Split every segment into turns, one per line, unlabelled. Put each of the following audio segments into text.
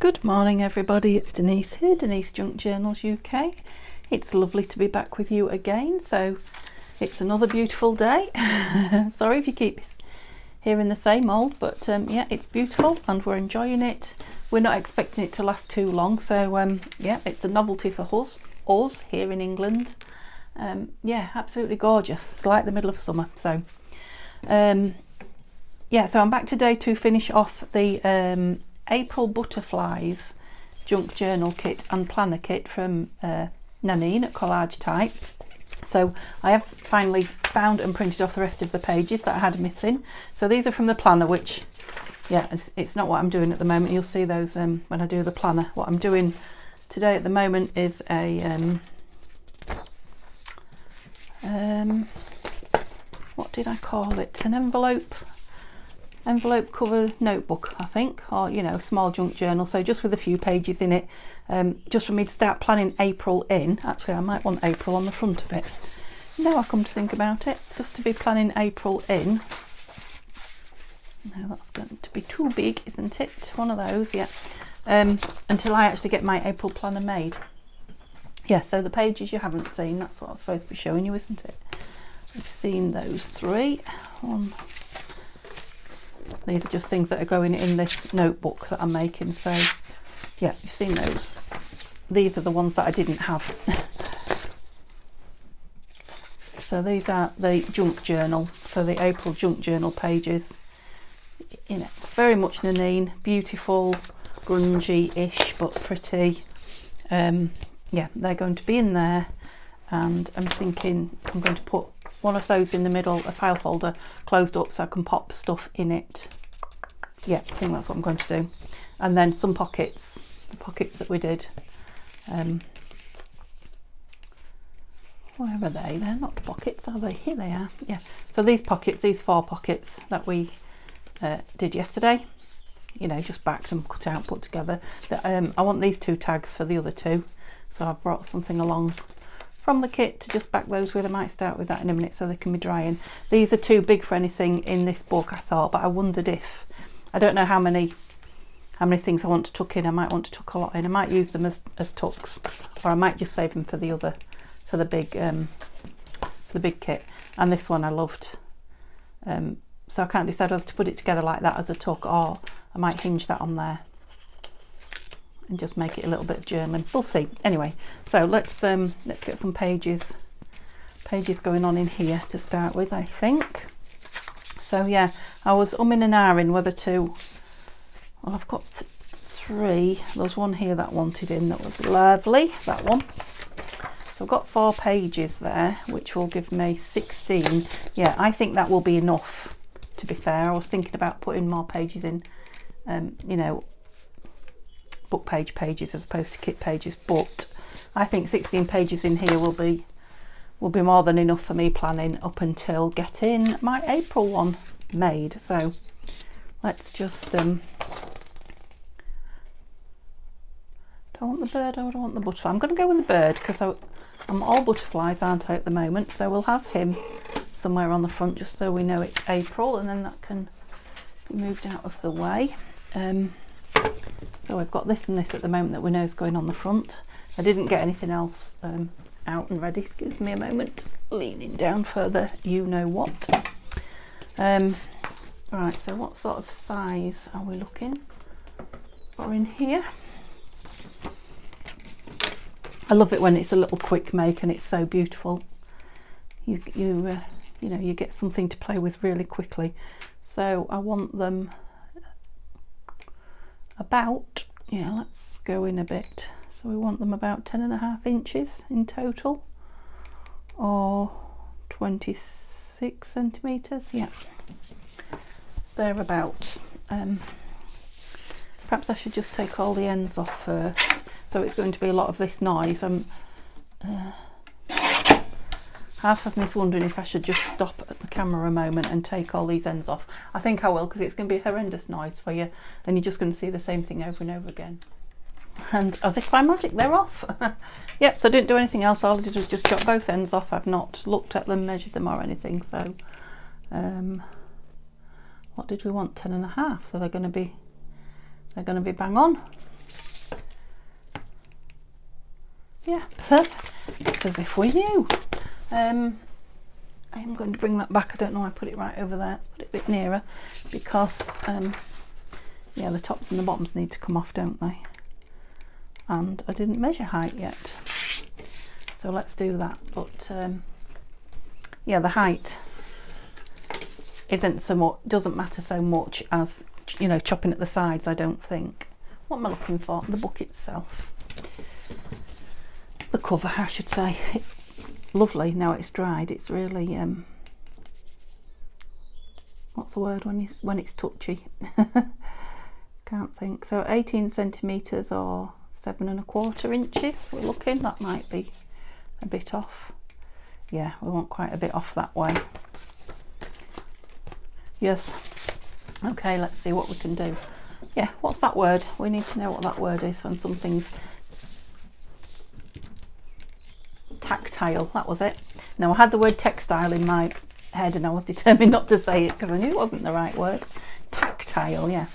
Good morning everybody, it's Denise here, Denise Junk Journals UK. It's lovely to be back with you again, so it's another beautiful day. Sorry if you keep hearing the same old, but yeah, it's beautiful and we're enjoying it. We're not expecting it to last too long, so yeah, it's a novelty for us here in England. Yeah, absolutely gorgeous. It's like the middle of summer. So yeah, so I'm back today to finish off the April Butterflies junk journal kit and planner kit from Nanine at Collagetype. So I have finally found and printed off the rest of the pages that I had missing. So these are from the planner, which, yeah, it's not what I'm doing at the moment. You'll see those when I do the planner. What I'm doing today at the moment is a what did I call it? An envelope cover notebook, I think, or you know, small junk journal, so just with a few pages in it, just for me to start planning April in. Actually, I might want April on the front of it now I come to think about it, just to be planning April in. No, that's going to be too big, isn't it? One of those, yeah. Until I actually get my April planner made. Yeah, so the pages you haven't seen, that's what I was supposed to be showing you, isn't it? We've seen those three. These are just things that are going in this notebook that I'm making, so yeah, you've seen those. These are the ones that I didn't have. So these are the junk journal, so the April junk journal pages. You know, very much Nanine, beautiful, grungy-ish but pretty. Yeah, they're going to be in there, and I'm thinking I'm going to put one of those in the middle, a file folder closed up so I can pop stuff in it. Yeah, I think that's what I'm going to do. And then some pockets, the pockets that we did. Where are they? They're not pockets, are they? Here they are. Yeah, so these pockets, these 4 pockets that we did yesterday, you know, just backed and cut out, put together. I want these 2 tags for the other 2, so I've brought something along from the kit to just back those with. I might start with that in a minute so they can be drying. These are too big for anything in this book, I thought, but I wondered if, I don't know how many things I want to tuck in. I might want to tuck a lot in. I might use them as tucks, or I might just save them for the other, for the big kit. And this one I loved, so I can't decide whether to put it together like that as a tuck, or I might hinge that on there and just make it a little bit of journaling. We'll see. Anyway, so let's get some pages going on in here to start with, I think. So yeah, I was umming and ahhing whether to, well, I've got 3. There's one here that I wanted in that was lovely, that one. So I've got 4 pages there, which will give me 16. Yeah, I think that will be enough, to be fair. I was thinking about putting more pages in, you know, book pages as opposed to kit pages, but I think 16 pages in here will be more than enough for me planning up until getting my April one made. So let's just do I want the bird or do I want the butterfly? I'm going to go with the bird because I'm all butterflies, aren't I, at the moment, so we'll have him somewhere on the front just so we know it's April, and then that can be moved out of the way. So we've got this and this at the moment that we know is going on the front. I didn't get anything else out and ready. Excuse me a moment. Leaning down further, you know what. Right, so what sort of size are we looking for in here? I love it when it's a little quick make and it's so beautiful. You know, you get something to play with really quickly. So I want them about, yeah, let's go in a bit. So we want them about 10.5 inches in total, or 26 centimetres, yeah, thereabouts. Perhaps I should just take all the ends off first. So it's going to be a lot of this noise. Half of me's wondering if I should just stop at the camera a moment and take all these ends off. I think I will, because it's going to be a horrendous noise for you, and you're just going to see the same thing over and over again. And as if by magic, they're off. Yep, so I didn't do anything else. All I did was just chop both ends off. I've not looked at them, measured them or anything. So what did we want? 10.5. So they're going to be bang on. It's as if we knew. I am going to bring that back. I don't know why I put it right over there. Let's put it a bit nearer because yeah, the tops and the bottoms need to come off, don't they? And I didn't measure height yet, so let's do that. But yeah, the height isn't so much, doesn't matter so much as, you know, chopping at the sides, I don't think. What am I looking for? The book itself. The cover, I should say. It's lovely now it's dried. It's really what's the word when it's touchy? Can't think. So 18 centimeters or 7¼ inches. We're looking. That might be a bit off. Yeah, we want quite a bit off that way. Yes. Okay, let's see what we can do. Yeah, what's that word? We need to know what that word is when something's tactile. That was it. Now, I had the word textile in my head and I was determined not to say it because I knew it wasn't the right word. Tactile, yeah.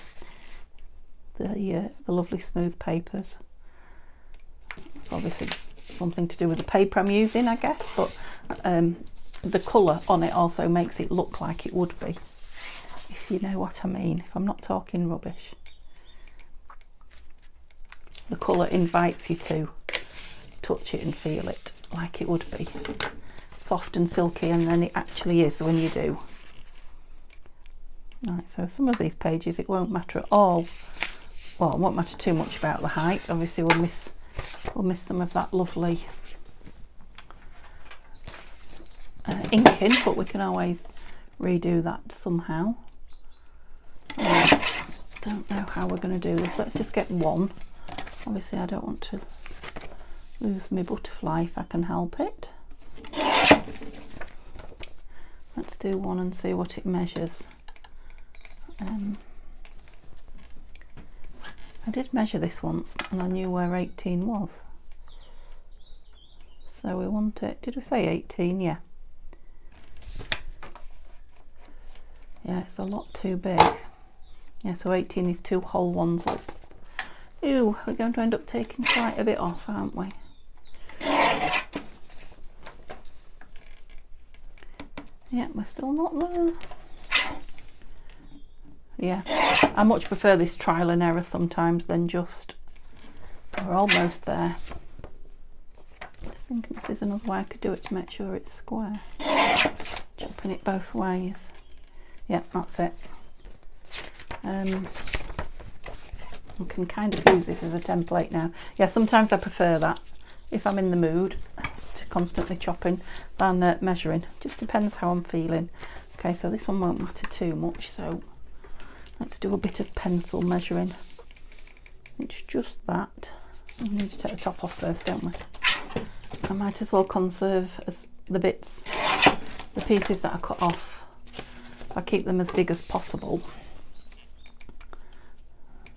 The lovely smooth papers. It's obviously something to do with the paper I'm using, I guess, but the colour on it also makes it look like it would be, if you know what I mean, if I'm not talking rubbish. The colour invites you to touch it and feel it like it would be. Soft and silky, and then it actually is when you do. Right, so some of these pages it won't matter at all. Well, it won't matter too much about the height. Obviously we'll miss some of that lovely inking, but we can always redo that somehow. Don't know how we're going to do this. Let's just get one. Obviously I don't want to lose my butterfly if I can help it. Let's do one and see what it measures. I did measure this once and I knew where 18 was. So we want it, did we say 18? Yeah. Yeah, it's a lot too big. Yeah, so 18 is 2 whole ones up. Ooh, we're going to end up taking quite a bit off, aren't we? Yeah, we're still not there. Yeah, I much prefer this trial and error sometimes than just, we're almost there. Just thinking if there's another way I could do it to make sure it's square. Chopping it both ways. Yeah, that's it. I can kind of use this as a template now. Yeah, sometimes I prefer that if I'm in the mood to constantly chopping than measuring. Just depends how I'm feeling. Okay, so this one won't matter too much, so let's do a bit of pencil measuring. It's just that. We need to take the top off first, don't we? I might as well conserve as the bits, the pieces that I cut off. If I keep them as big as possible,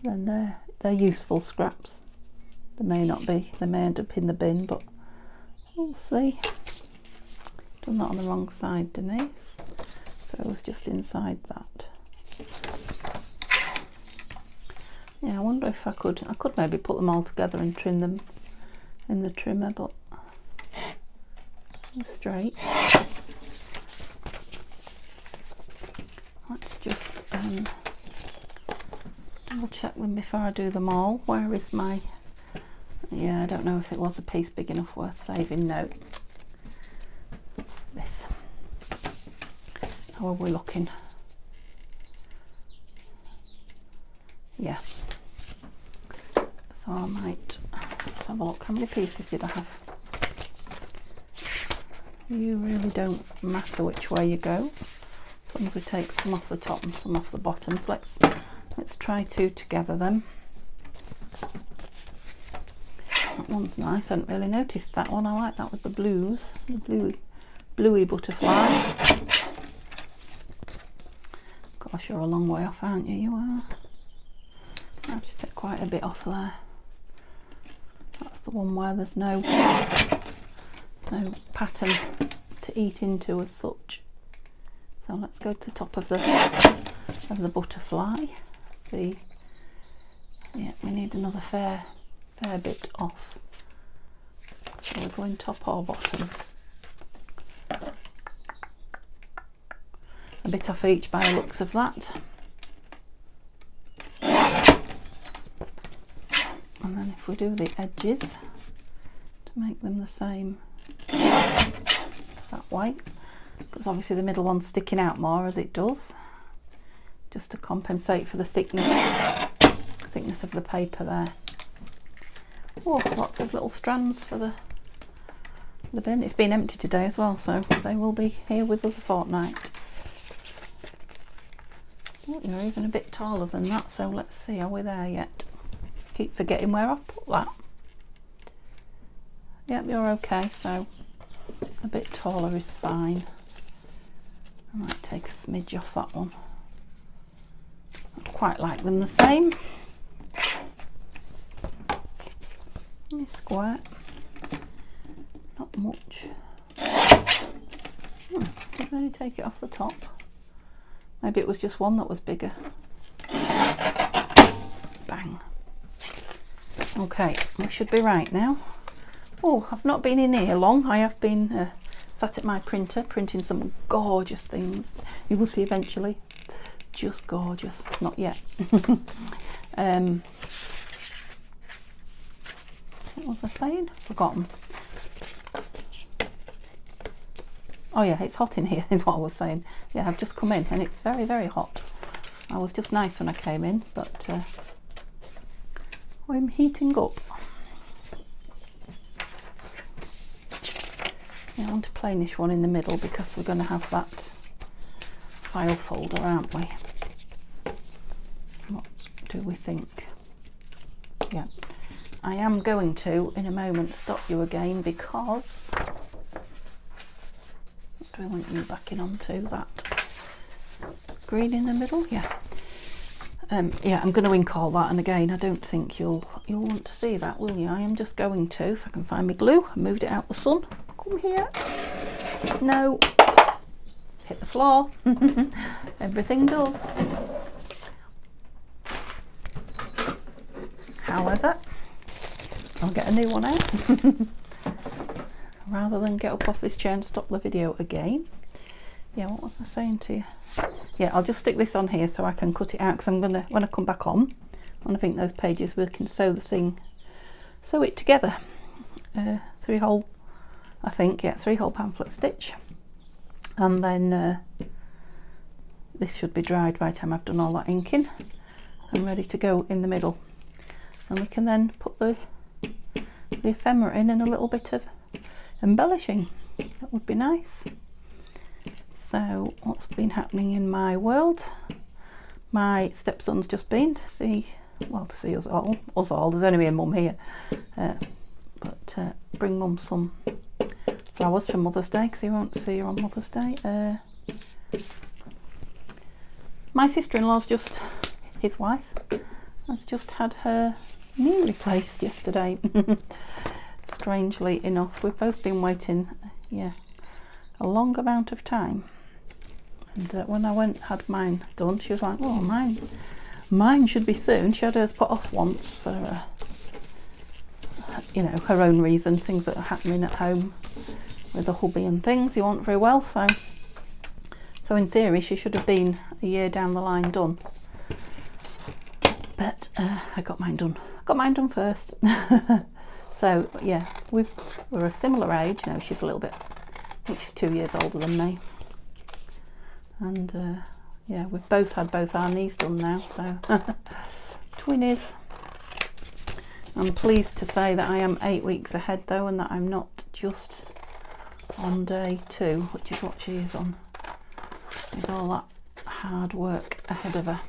then they're useful scraps. They may not be, they may end up in the bin, but we'll see. Done that on the wrong side, Denise. So it was just inside that. Yeah, I wonder if I could maybe put them all together and trim them in the trimmer, but they're straight. Let's just double check them before I do them all. Where is my, yeah, I don't know if it was a piece big enough worth saving. No. This. How are we looking? Yeah. So I might, let's have a look. How many pieces did I have? You really don't matter which way you go, as long as we take some off the top and some off the bottom. So let's try 2 together then. That one's nice. I hadn't really noticed that one. I like that with the blues, the bluey butterflies. Gosh, you're a long way off, aren't you? You are. I have to take quite a bit off there. That's the one where there's no pattern to eat into as such. So let's go to the top of the butterfly. See, yeah, we need another fair bit off. So we're going top or bottom. A bit off each by the looks of that. And then if we do the edges to make them the same that way, because obviously the middle one's sticking out more as it does, just to compensate for the thickness of the paper there. Oh, lots of little strands for the bin. It's been empty today as well, so they will be here with us a fortnight. Oh, you're even a bit taller than that, so let's see, are we there yet? Keep forgetting where I've put that. Yep, you're okay, so a bit taller is fine. I might take a smidge off that one. I quite like them the same. Square, not much. Did I take it off the top? Maybe it was just one that was bigger. Bang. Okay, we should be right now. Oh, I've not been in here long. I have been sat at my printer printing some gorgeous things. You will see eventually. Just gorgeous. Not yet. What was I saying? Forgotten. Oh yeah, it's hot in here is what I was saying. Yeah, I've just come in and it's very, very hot. I was just nice when I came in, but I'm heating up. Yeah, I want a plainish one in the middle because we're going to have that file folder, aren't we? What do we think? Yeah. I am going to, in a moment, stop you again because what do I want you backing onto? That green in the middle, yeah. Yeah, I'm going to ink all that, and again, I don't think you'll want to see that, will you? I am just going to, if I can find my glue, I moved it out the sun. Come here. No. Hit the floor. Everything does. However, I'll get a new one out rather than get up off this chair and stop the video again. Yeah, what was I saying to you? Yeah, I'll just stick this on here so I can cut it out, because I'm gonna, when I come back on, I think those pages we can sew it together. 3-hole, I think, yeah, 3-hole pamphlet stitch, and then this should be dried by the time I've done all that inking and ready to go in the middle, and we can then put the ephemera in and a little bit of embellishing. That would be nice. So what's been happening in my world? My stepson's just been to see us all. There's only me and Mum here, but bring Mum some flowers for Mother's Day because he won't see her on Mother's Day. My sister-in-law's his wife has just had her knee replaced yesterday. Strangely enough, we've both been waiting, yeah, a long amount of time. And when I had mine done, she was like, "Oh, mine should be soon." She had hers put off once for, you know, her own reasons, things that are happening at home with a hubby and things. He wasn't very well, so in theory she should have been a year down the line done. But I got mine done. Got mine done first. So yeah, we're a similar age. You know, she's a little bit, I think she's 2 years older than me. And yeah, we've both had both our knees done now, so twinnies. I'm pleased to say that I am 8 weeks ahead though, and that I'm not just on day 2, which is what she is on. With all that hard work ahead of her.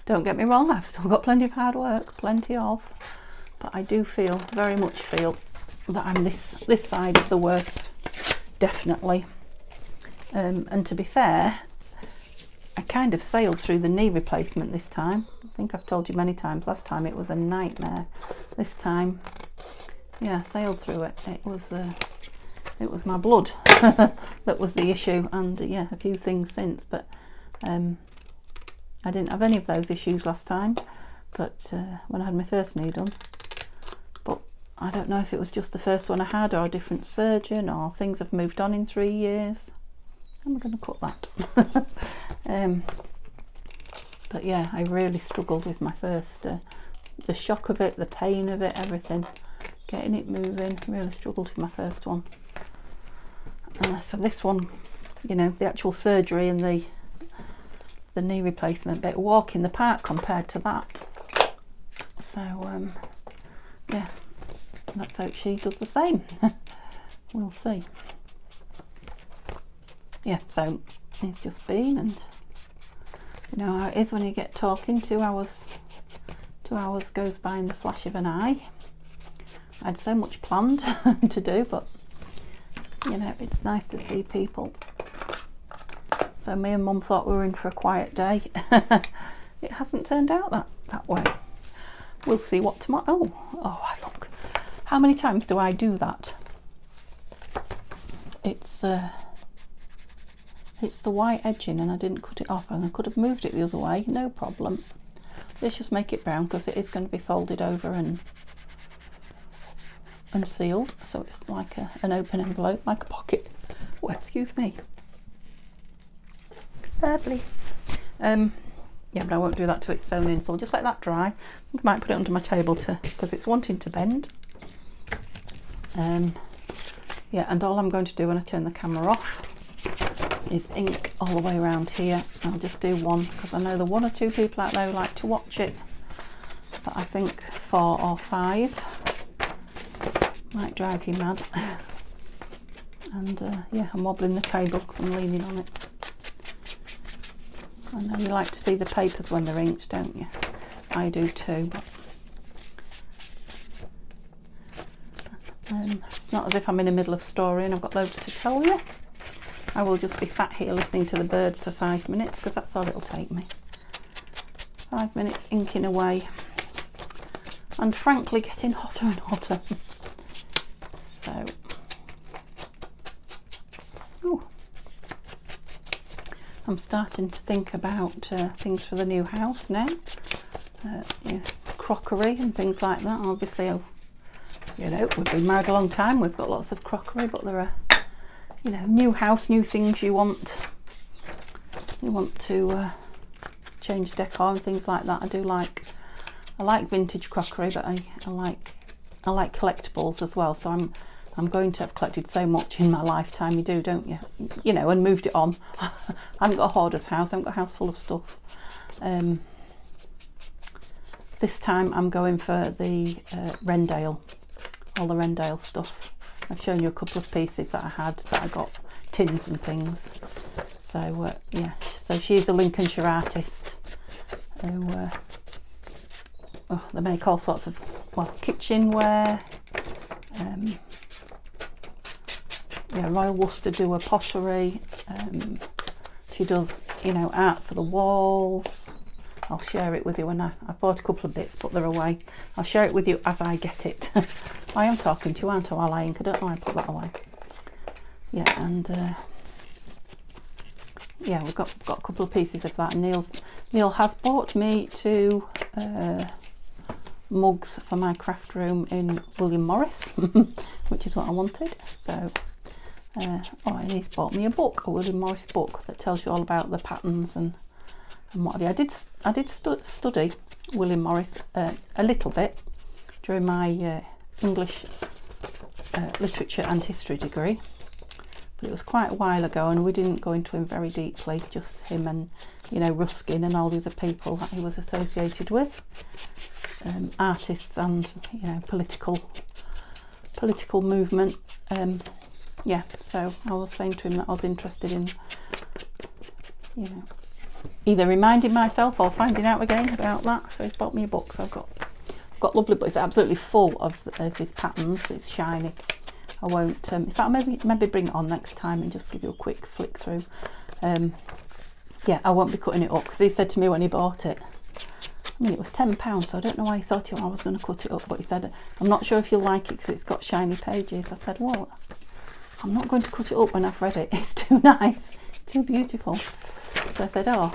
Don't get me wrong, I've still got plenty of hard work, plenty of, but I do very much feel that I'm this side of the worst, definitely. And to be fair, I kind of sailed through the knee replacement this time. I think I've told you many times, last time it was a nightmare. This time, yeah, I sailed through it. It was my blood that was the issue, and yeah, a few things since, but I didn't have any of those issues last time, but when I had my first knee done. But I don't know if it was just the first one I had or a different surgeon or things have moved on in 3 years. I'm going to cut that. But yeah, I really struggled with my first, the shock of it, the pain of it, everything. Getting it moving, really struggled with my first one. So this one, you know, the actual surgery and the knee replacement bit, walk in the park compared to that. So yeah, let's hope she does the same. We'll see. Yeah, so it's just been, and you know how it is when you get talking. 2 hours goes by in the flash of an eye. I had so much planned to do, but you know, it's nice to see people. So me and Mum thought we were in for a quiet day. It hasn't turned out that way. We'll see what tomorrow. Oh, look. How many times do I do that? It's the white edging and I didn't cut it off, and I could have moved it the other way, no problem. Let's just make it brown because it is going to be folded over and sealed, so it's like an open envelope, like a pocket. Oh, excuse me. Lovely. Yeah, but I won't do that till it's sewn in, so I'll just let that dry. I think I might put it under my table because it's wanting to bend. Yeah, and all I'm going to do when I turn the camera off is ink all the way around here. I'll just do one because I know the 1 or 2 people out there who like to watch it, but I think 4 or 5 might drive you mad. And yeah, I'm wobbling the table because I'm leaning on it. I know you like to see the papers when they're inked, don't you? I do too, but it's not as if I'm in the middle of a story and I've got loads to tell you. I will just be sat here listening to the birds for 5 minutes because that's all it'll take me. 5 minutes inking away, and frankly getting hotter and hotter. So, ooh. I'm starting to think about things for the new house now. You know, crockery and things like that. Obviously, you know, we've been married a long time, we've got lots of crockery, but there are, you know, new house, new things you want to change decor and things like that. I like vintage crockery, but I like collectibles as well. So I'm going to have collected so much in my lifetime. You do, don't you? You know, and moved it on. I haven't got a hoarder's house. I haven't got a house full of stuff. This time I'm going for the Rendale, all the Rendale stuff. I've shown you a couple of pieces that I had that I got, tins and things. So yeah, so she's a Lincolnshire artist who they make all sorts of, well, kitchenware. Yeah, Royal Worcester do a pottery. She does, you know, art for the walls. I'll share it with you when I've bought a couple of bits, but they're away. I'll share it with you as I get it. I am talking to you, aren't I, while I ink? I don't know why I put that away. Yeah, and yeah, we've got a couple of pieces of that. And Neil has bought me 2 mugs for my craft room in William Morris, which is what I wanted. So, oh, and he's bought me a book, a William Morris book that tells you all about the patterns and what have you. I did study William Morris a little bit during my English literature and history degree, but it was quite a while ago, and we didn't go into him very deeply. Just him and, you know, Ruskin and all the other people that he was associated with, artists and, you know, political movement. Yeah, so I was saying to him that I was interested in, you know, either reminding myself or finding out again about that. So he's bought me a book. So I've got lovely books. It's absolutely full of his patterns. It's shiny. I won't. In fact, maybe bring it on next time and just give you a quick flick through. Yeah, I won't be cutting it up because he said to me when he bought it, I mean, it was £10, so I don't know why he thought I was going to cut it up, but he said, I'm not sure if you'll like it because it's got shiny pages. I said, well, I'm not going to cut it up when I've read it. It's too nice, too beautiful. So I said, oh,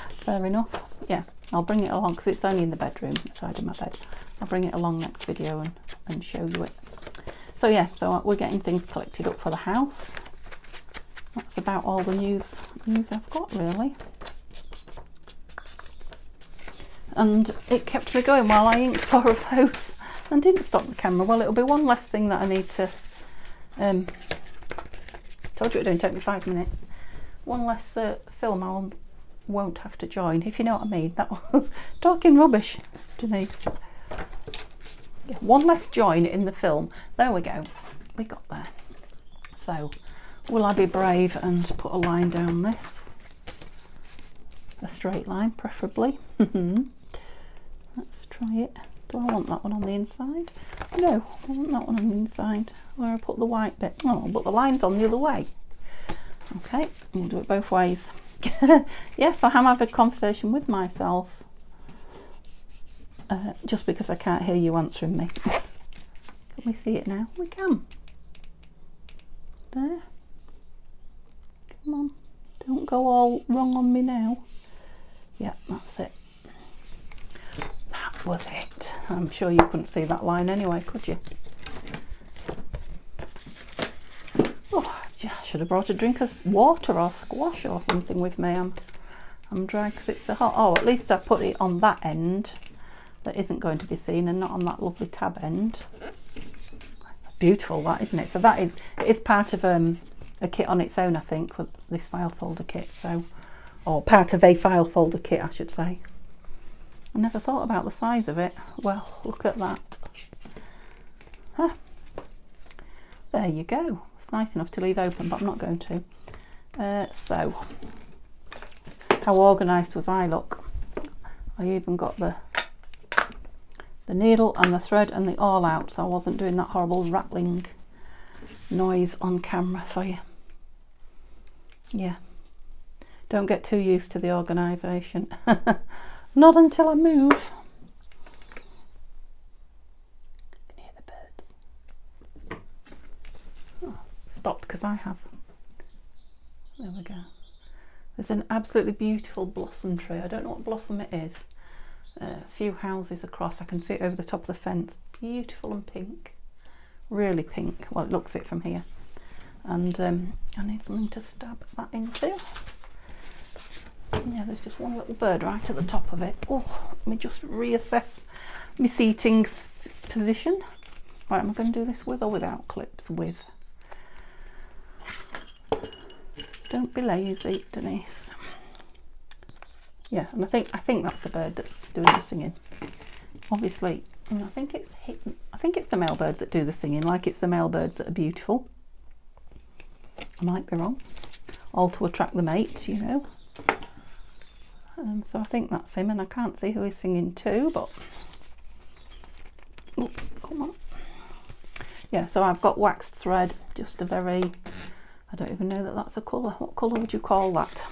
fair enough. Yeah, I'll bring it along because it's only in the bedroom, the side of my bed. I'll bring it along next video and show you it. So yeah, so we're getting things collected up for the house. That's about all the news I've got really. And it kept me going while I inked 4 of those and didn't stop the camera. Well, it'll be one less thing that I need to, told you it don't take me 5 minutes. One less film I won't have to join, if you know what I mean. That was talking rubbish, Denise. Yeah, one less join in the film. There we go. We got there. So, will I be brave and put a line down this? A straight line, preferably. Let's try it. Do I want that one on the inside? No, I want that one on the inside. Where I put the white bit. Oh, but the line's on the other way. Okay, we'll do it both ways. Yes, I am having a conversation with myself. Just because I can't hear you answering me. Can we see it now? We can. There. Come on. Don't go all wrong on me now. Yeah, that's it. That was it. I'm sure you couldn't see that line anyway, could you? Oh, I should have brought a drink of water or squash or something with me. I'm dry because it's so hot. Oh, at least I put it on that end that isn't going to be seen and not on that lovely tab end. Beautiful that, isn't it? So that is, it is part of a kit on its own, I think, with this file folder kit. So, or part of a file folder kit, I should say. I never thought about the size of it. Well, look at that. Huh. There you go. It's nice enough to leave open, but I'm not going to. So, how organised was I? Look, I even got the needle and the thread and the awl out, so I wasn't doing that horrible rattling noise on camera for you. Yeah, don't get too used to the organisation. Not until I move. You can hear the birds. Oh, stopped because I have. There we go. There's an absolutely beautiful blossom tree. I don't know what blossom it is. A few houses across. I can see it over the top of the fence. Beautiful and pink. Really pink. Well, it looks it from here. And I need something to stab that into. Yeah, there's just one little bird right at the top of it. Oh, let me just reassess my seating position. Right, am I going to do this with or without clips? With. Don't be lazy, Denise. Yeah, and I think that's the bird that's doing the singing. Obviously, I think it's the male birds that do the singing, like it's the male birds that are beautiful. I might be wrong. All to attract the mate, you know. So I think that's him, and I can't see who he's singing to, but oh, come on. Yeah, so I've got waxed thread, just a very, I don't even know that that's a colour. What colour would you call that?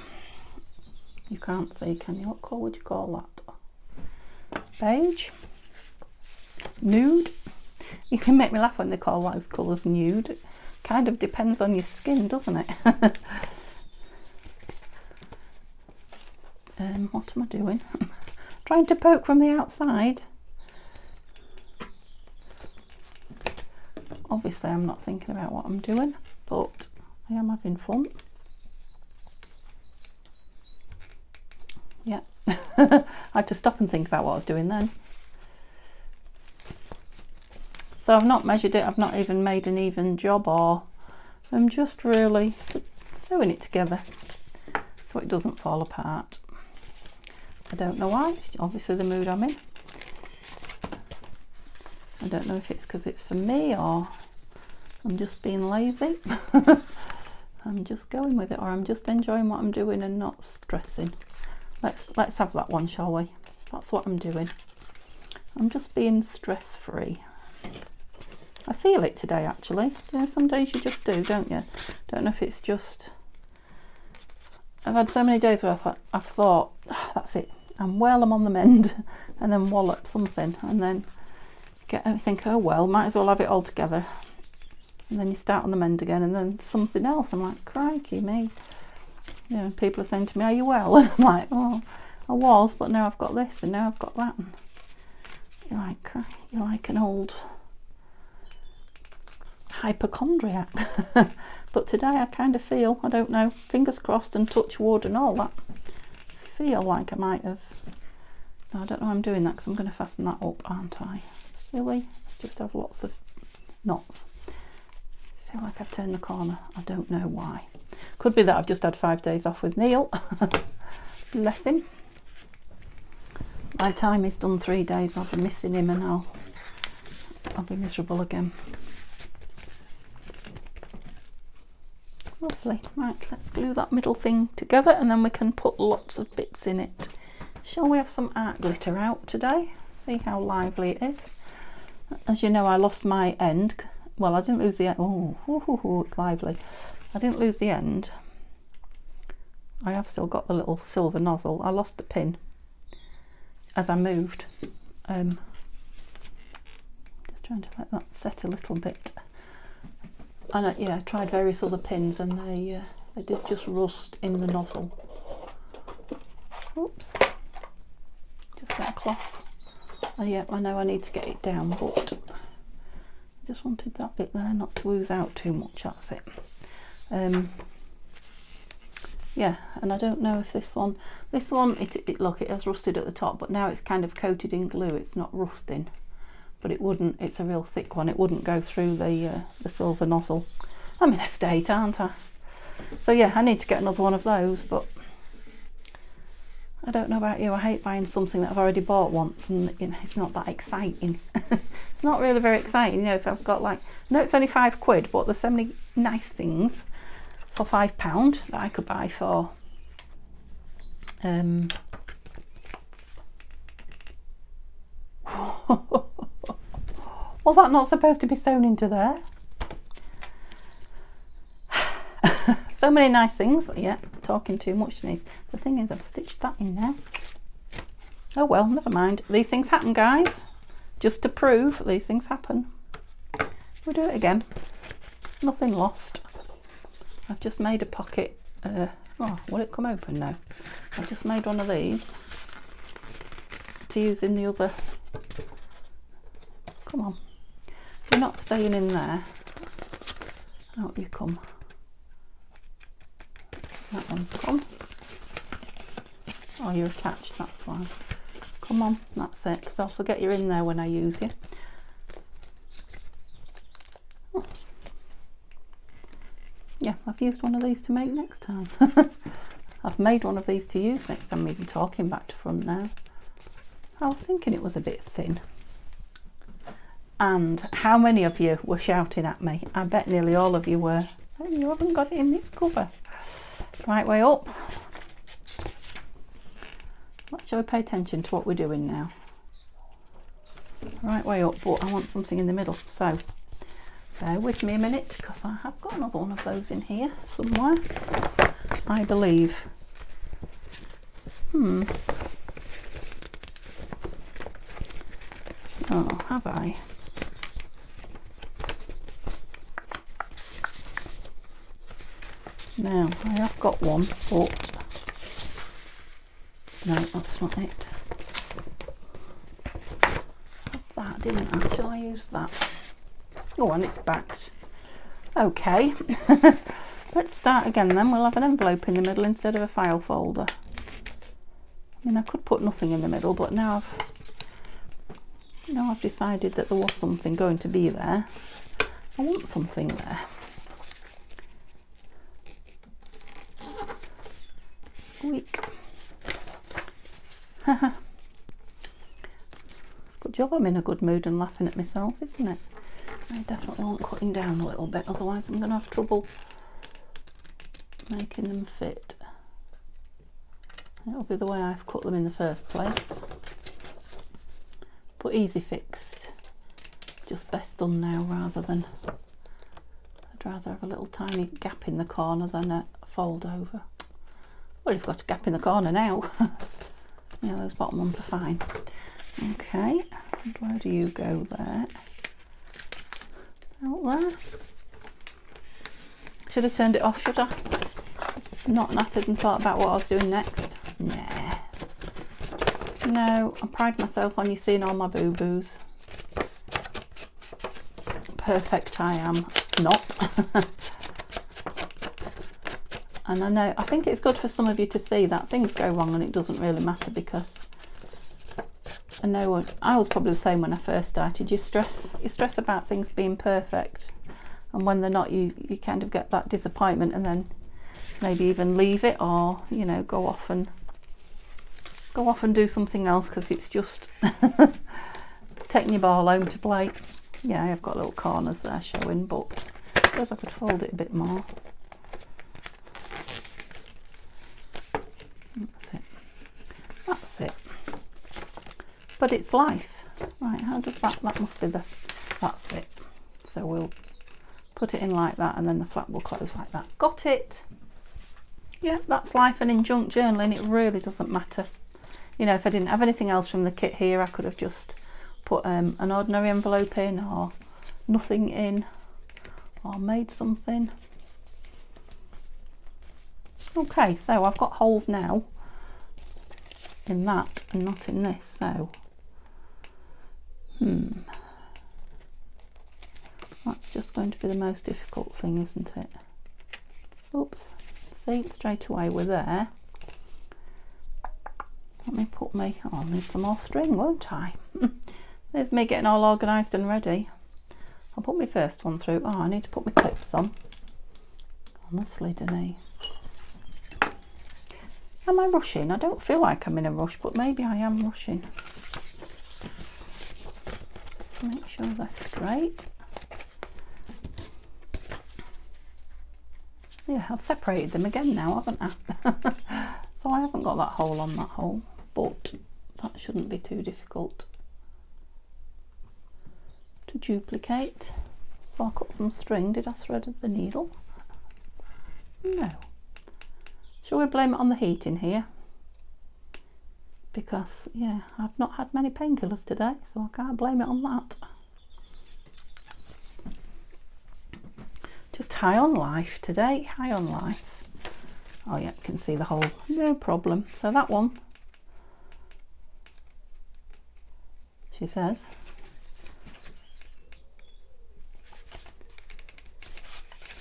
You can't see, can you? What colour would you call that? Beige? Nude? You can make me laugh when they call those colours nude. It kind of depends on your skin, doesn't it? What am I doing? Trying to poke from the outside. Obviously I'm not thinking about what I'm doing, but I am having fun. Yeah, I had to stop and think about what I was doing then. So I've not measured it, I've not even made an even job, or I'm just really sewing it together so it doesn't fall apart. I don't know why, it's obviously the mood I'm in. I don't know if it's because it's for me or I'm just being lazy. I'm just going with it, or I'm just enjoying what I'm doing and not stressing. Let's have that one, shall we? That's what I'm doing. I'm just being stress-free. I feel it today, actually. You know, some days you just do, don't you? Don't know if it's just... I've had so many days where I've thought, oh, that's it, I'm on the mend, and then wallop something, and then think, oh well, might as well have it all together. And then you start on the mend again, and then something else. I'm like, crikey me. You know, people are saying to me, are you well? And I'm like, oh, I was, but now I've got this and now I've got that. And you're like an old hypochondriac. But today I kind of feel, I don't know, fingers crossed and touch wood and all that, feel like I might have, no, I don't know how I'm doing that because I'm going to fasten that up, aren't I? Silly, let's just have lots of knots. I feel like I've turned the corner, I don't know why. Could be that I've just had 5 days off with Neil. Bless him. By the time he's done 3 days I'll be missing him and I'll be miserable again. Lovely. Right, let's glue that middle thing together and then we can put lots of bits in it. Shall we have some art glitter out today? See how lively it is. As you know, I lost my end. Well, I didn't lose the end. Oh, it's lively. I didn't lose the end. I have still got the little silver nozzle. I lost the pin as I moved. Just trying to let that set a little bit. And yeah, I tried various other pins and they did just rust in the nozzle. Oops. Just get a cloth. Oh yeah, I know I need to get it down, but I just wanted that bit there not to ooze out too much, that's it. Yeah, and I don't know if this one, look, it has rusted at the top, but now it's kind of coated in glue, it's not rusting. But it wouldn't, it's a real thick one, it wouldn't go through the silver nozzle. I'm in a state, aren't I? So yeah, I need to get another one of those, but I don't know about you, I hate buying something that I've already bought once and you know, it's not that exciting. It's not really very exciting, you know, if I've got like, I know it's only £5, but there's so many nice things for £5 that I could buy for was that not supposed to be sewn into there? So many nice things. Yeah, talking too much, Denise. The thing is, I've stitched that in now. Oh well, never mind. These things happen, guys. Just to prove these things happen. We'll do it again. Nothing lost. I've just made a pocket. Oh, will it come open now? I've just made one of these to use in the other. Come on. You're not staying in there. Out you come. That one's come. Oh, you're attached, that's why. Come on, that's it, because I'll forget you're in there when I use you. Oh. Yeah, I've used one of these to make next time. I've made one of these to use next time. I'm even talking back to front now. I was thinking it was a bit thin. And how many of you were shouting at me? I bet nearly all of you were. Oh, you haven't got it in this cover. Right way up. Shall we pay attention to what we're doing now? Right way up, but I want something in the middle. So bear with me a minute because I have got another one of those in here somewhere, I believe. Oh, have I? Now, I have got one, but no, that's not it. That didn't I? Shall I use that? Oh, and it's backed. Okay, let's start again then. We'll have an envelope in the middle instead of a file folder. I mean, I could put nothing in the middle, but now I've decided that there was something going to be there. I want something there. Squeak. It's a good job I'm in a good mood and laughing at myself, isn't it? I definitely want cutting down a little bit, otherwise I'm going to have trouble making them fit. It'll be the way I've cut them in the first place. But easy fixed. Just best done now rather than... I'd rather have a little tiny gap in the corner than a fold over. Well, you've got a gap in the corner now. Yeah, those bottom ones are fine. Okay, and where do you go there? Out there. Should have turned it off, should I? Not nattered and thought about what I was doing next. Nah. No, I pride myself on you seeing all my boo-boos. Perfect I am not. And I know, I think it's good for some of you to see that things go wrong and it doesn't really matter, because I know I was probably the same when I first started. You stress about things being perfect, and when they're not, you kind of get that disappointment, and then maybe even leave it, or you know, go off and do something else because it's just taking your ball home to play. Yeah, I've got little corners there showing, but I suppose I could fold it a bit more. That's it. But it's life. Right, how does that must be that's it. So we'll put it in like that, and then the flap will close like that. Got it. Yeah, that's life. And in junk journaling, it really doesn't matter. You know, if I didn't have anything else from the kit here, I could have just put an ordinary envelope in, or nothing in, or made something. Okay, so I've got holes now in that and not in this, so that's just going to be the most difficult thing, isn't it? Oops, see, straight away we're there. Let me put I'll need some more string, won't I? There's me getting all organised and ready. I'll put my first one through. Oh, I need to put my clips on. Honestly, Denise. Am I rushing? I don't feel like I'm in a rush, but maybe I am rushing. Make sure they're straight. Yeah, I've separated them again now, haven't I? So I haven't got that hole on that hole, but that shouldn't be too difficult to duplicate. So I'll cut some string. Did I thread the needle? No. Shall we blame it on the heat in here? Because, yeah, I've not had many painkillers today, so I can't blame it on that. Just high on life today, high on life. Oh yeah, you can see the hole, no problem. So that one, she says,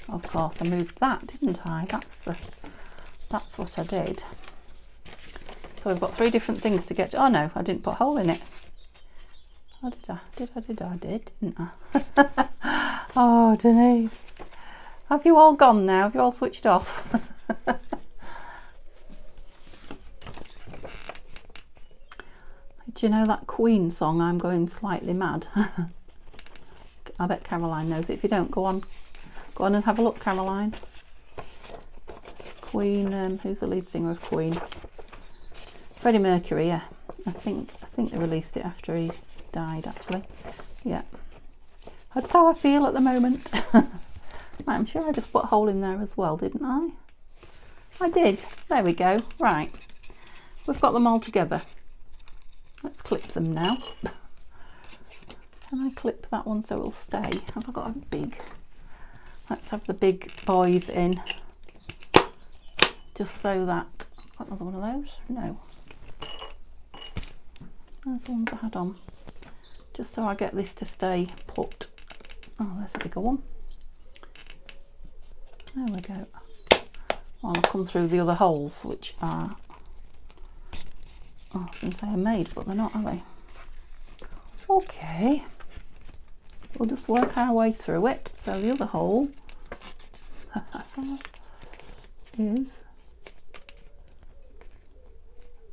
of course I moved that, didn't I? That's what I did. So we've got 3 different things to get to. Oh no, I didn't put a hole in it. Oh, did I? Did, didn't I? Oh, Denise. Have you all gone now? Have you all switched off? Do you know that Queen song, I'm Going Slightly Mad? I bet Caroline knows it. If you don't, go on and have a look, Caroline. Queen, who's the lead singer of Queen? Freddie Mercury, yeah. I think they released it after he died, actually. Yeah. That's how I feel at the moment. Right, I'm sure I just put a hole in there as well, didn't I? I did. There we go. Right. We've got them all together. Let's clip them now. Can I clip that one so it'll stay? Have I got a big? Let's have the big boys in. Just so that... Got another one of those? No. There's the ones I had on. Just so I get this to stay put. Oh, there's a bigger one. There we go. Well, I'll come through the other holes, which are... Oh, I was going to say are made, but they're not, are they? Okay. We'll just work our way through it. So the other hole is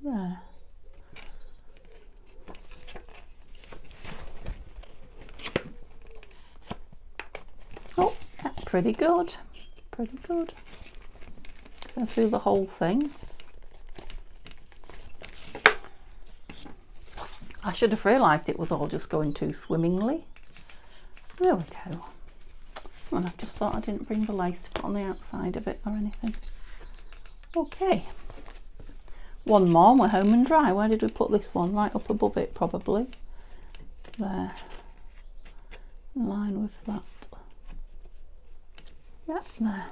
there. Oh, that's pretty good. Pretty good. So through the whole thing. I should have realised it was all just going too swimmingly. There we go. And I just thought I didn't bring the lace to put on the outside of it or anything. Okay. One more and we're home and dry. Where did we put this one? Right up above it, probably. There. In line with that. Yep, there.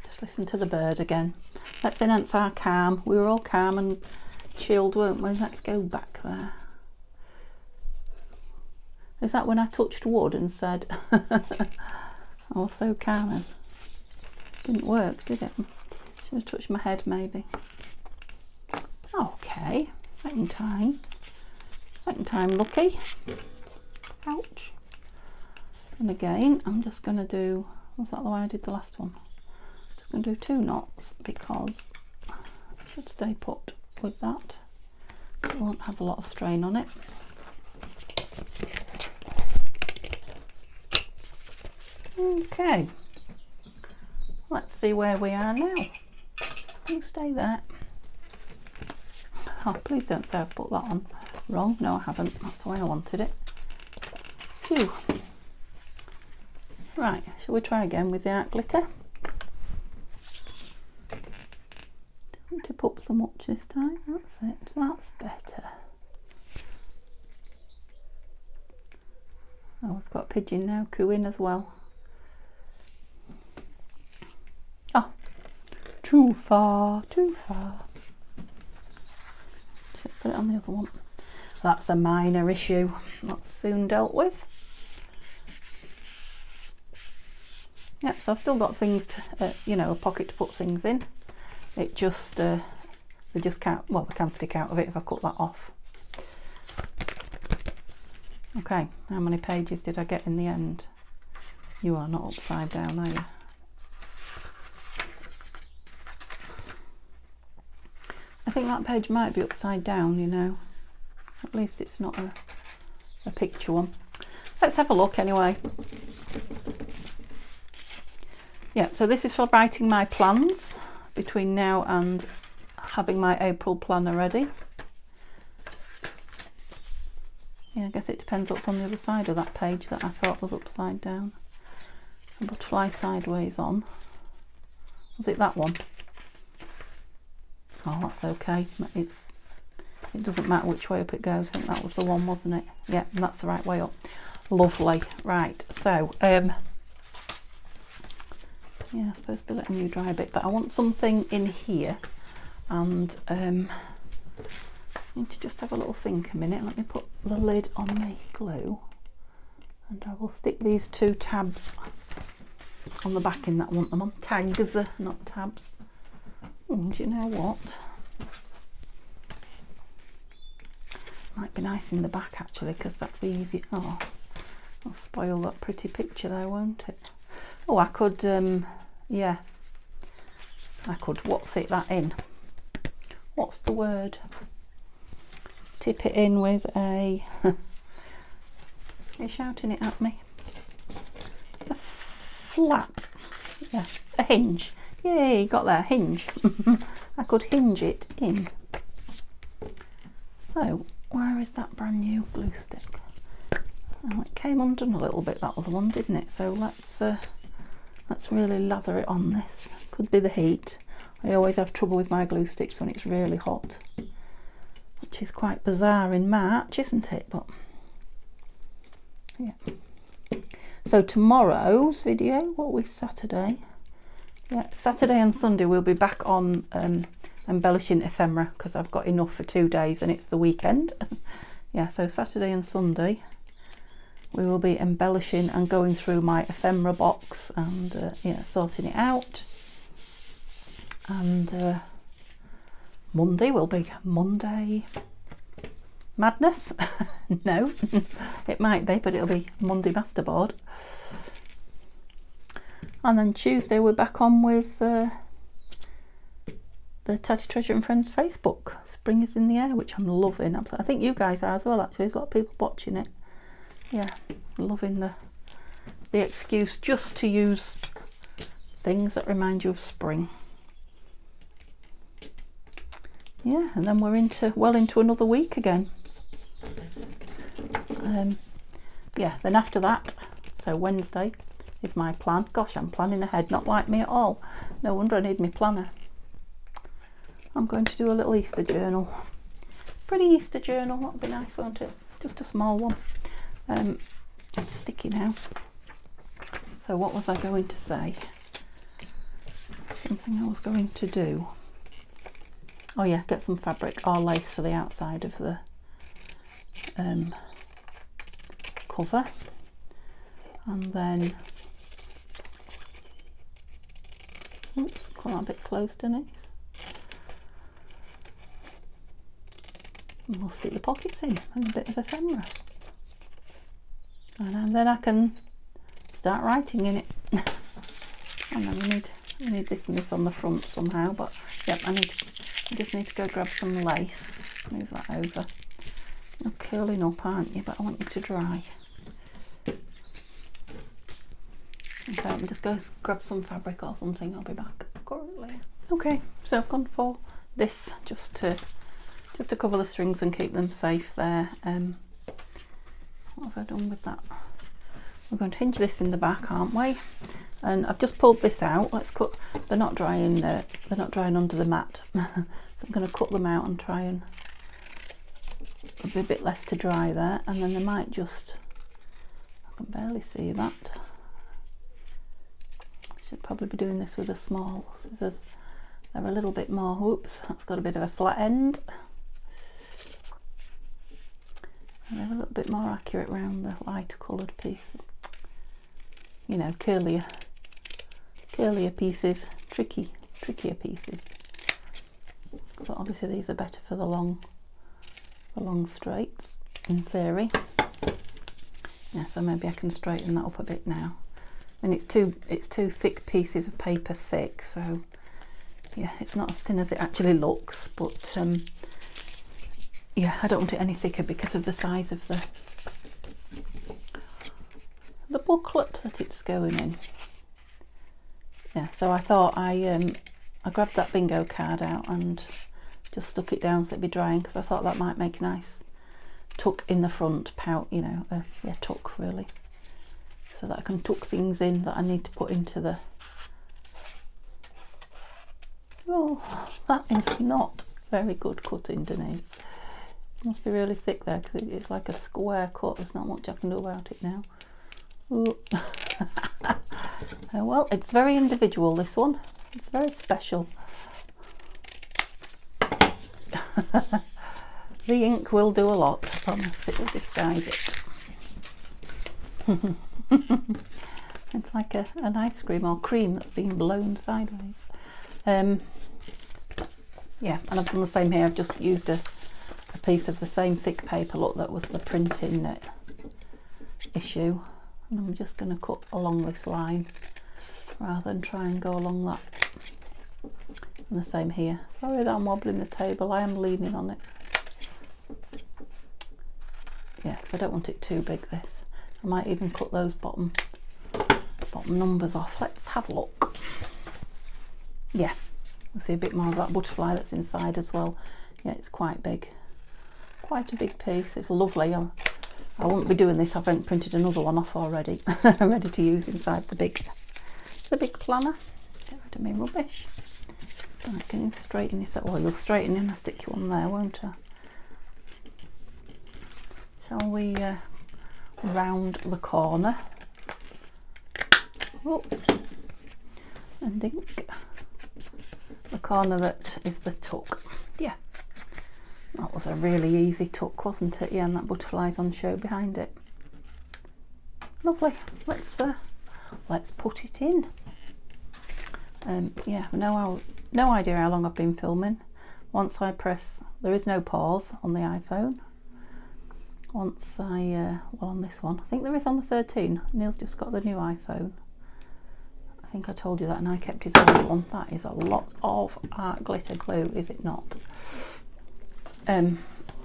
Just listen to the bird again. Let's enhance our calm. We were all calm and chilled, weren't we? Let's go back there. Is that when I touched wood and said I was so calm? Didn't work, did it? Should have touched my head maybe. Okay, second time lucky. Ouch. And again, I'm just going to do, was that the way I did the last one? I'm just going to do 2 knots because I should stay put with that. It won't have a lot of strain on it. Okay, let's see where we are now. You stay there. Oh, please don't say I've put that on wrong. No, I haven't. That's the way I wanted it. Phew. Right, shall we try again with the art glitter? Don't tip up so much this time. That's it. That's better. Oh, we've got a pigeon now cooing as well. Oh, too far, too far. Should put it on the other one. That's a minor issue. That's soon dealt with. Yep, so I've still got things to, you know, a pocket to put things in. It just, they just can't, well, they can stick out of it if I cut that off. Okay, how many pages did I get in the end? You are not upside down, are you? I think that page might be upside down, you know. At least it's not a picture one. Let's have a look anyway. Yeah, so this is for writing my plans between now and having my April planner ready. Yeah, I guess it depends what's on the other side of that page that I thought was upside down. A butterfly sideways on. Was it that one? Oh, that's okay. It doesn't matter which way up it goes. I think that was the one, wasn't it? Yeah, and that's the right way up. Lovely. Right, so yeah, I suppose be letting you dry a bit, but I want something in here, and I need to just have a little think a minute. Let me put the lid on the glue, and I will stick these 2 tabs on the backing that I want them on. Tags, not tabs. Oh, do you know what? Might be nice in the back actually, because that'd be easy. Oh, I'll spoil that pretty picture there, won't it? Oh, I could, yeah, I could, what's it that in? What's the word? Tip it in with a, you're shouting it at me. A flap, yeah, a hinge. Yay, got there, hinge. I could hinge it in. So, where is that brand new glue stick? Oh, it came undone a little bit, that other one, didn't it? So let's really lather it on this. Could be the heat. I always have trouble with my glue sticks when it's really hot, which is quite bizarre in March, isn't it? But yeah. So tomorrow's video, what was Saturday? Yeah, Saturday and Sunday we'll be back on embellishing ephemera, because I've got enough for 2 days and it's the weekend. Yeah, so Saturday and Sunday we will be embellishing and going through my ephemera box and yeah, sorting it out. And Monday will be Monday madness. No, it might be, but it'll be Monday masterboard. And then Tuesday we're back on with the Tattytreasure and Friends Facebook. Spring is in the air, which I'm loving. I think you guys are as well actually. There's a lot of people watching it. Yeah, loving the excuse just to use things that remind you of spring. Yeah, and then we're well into another week again. Yeah, then after that, so Wednesday is my plan. Gosh, I'm planning ahead, not like me at all. No wonder I need my planner. I'm going to do a little Easter journal. Pretty Easter journal, that'll be nice, won't it? Just a small one. It's sticky now. So what was I going to say? Something I was going to do. oh yeah, get some fabric or lace for the outside of the cover, and then, oops, got that a bit close, didn't it? And we'll stick the pockets in and a bit of ephemera, and then I can start writing in it. And then we need this and this on the front somehow, but yep, I just need to go grab some lace, move that over. You're curling up, aren't you? But I want you to dry. Okay, I'll just go grab some fabric or something. I'll be back currently. Okay, so I've gone for this just to cover the strings and keep them safe there. What have I done with that? We're going to hinge this in the back, aren't we? And I've just pulled this out. Let's cut. They're not drying. They're not drying under the mat. So I'm going to cut them out and try and there'll be a bit less to dry there. And then they might just. I can barely see that. Should probably be doing this with a small scissors. They're a little bit more. Whoops, that's got a bit of a flat end. And they're a little bit more accurate around the lighter coloured piece. You know, curlier pieces, trickier pieces. So obviously these are better for the long straights in theory. Yeah, so maybe I can straighten that up a bit now. And it's two thick pieces of paper thick, so yeah, it's not as thin as it actually looks, but yeah, I don't want it any thicker because of the size of the booklet that it's going in. Yeah, so I thought I grabbed that bingo card out and just stuck it down so it'd be drying, because I thought that might make a nice tuck in the front pout, you know, yeah, tuck really, so that I can tuck things in that I need to put into the. Oh, that is not very good cutting, Denise. It must be really thick there because it's like a square cut. There's not much I can do about it now. Oh. Well, it's very individual, this one. It's very special. The ink will do a lot, I promise. It will disguise it. It's like an ice cream or cream that's been blown sideways. Yeah, and I've done the same here. I've just used a piece of the same thick paper, look, that was the printing issue, and I'm just going to cut along this line rather than try and go along that. And the same here. Sorry that I'm wobbling the table, I am leaning on it. Yeah, because I don't want it too big, this. I might even cut those bottom numbers off. Let's have a look. Yeah, you'll see a bit more of that butterfly that's inside as well. Yeah, it's quite big. Quite a big piece. It's lovely. I won't be doing this. I haven't printed another one off already. Ready to use inside the big planner. Get rid of my rubbish. Right, can you straighten this up? Well, you'll straighten in. I'll stick you on there, won't I? Shall we round the corner? Oh, and ink. The corner that is the tuck. Yeah. That was a really easy tuck, wasn't it? Yeah, and that butterfly's on show behind it. Lovely. Let's put it in. Yeah, no idea how long I've been filming. Once I press, there is no pause on the iPhone. Once I, well, on this one, I think there is on the 13. Neil's just got the new iPhone. I think I told you that, and I kept his old one. That is a lot of art glitter glue, is it not? Yeah,